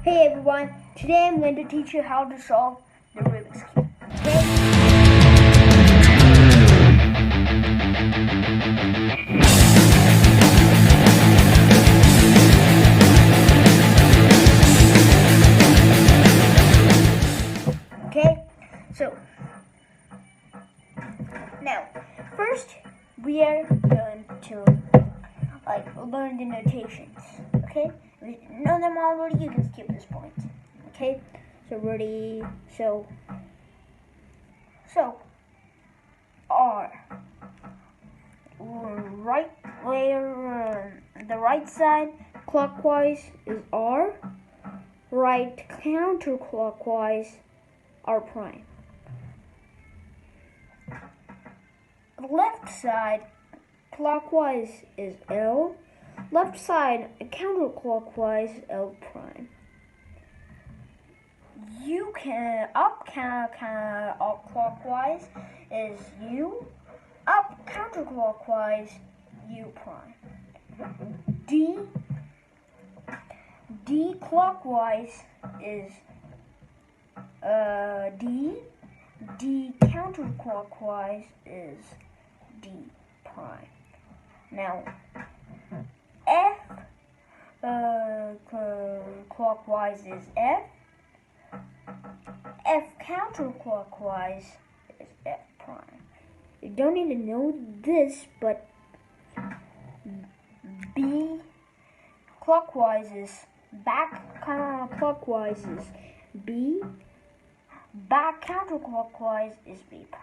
Hey everyone, today I'm going to teach you how to solve the Rubik's Cube. Okay, so now first we are going to learn the notations. Okay, if you know them already, you can skip this point. Okay, so ready, so R, right, where the right side clockwise is R, right counterclockwise R prime. Left side clockwise is L, left side counterclockwise L prime. U can up clockwise is U, up counterclockwise U prime. D clockwise is D counterclockwise is D prime. Now F clockwise is F, F counterclockwise is F prime. You don't need to know this, but B clockwise is back counterclockwise is B, back counterclockwise is B prime.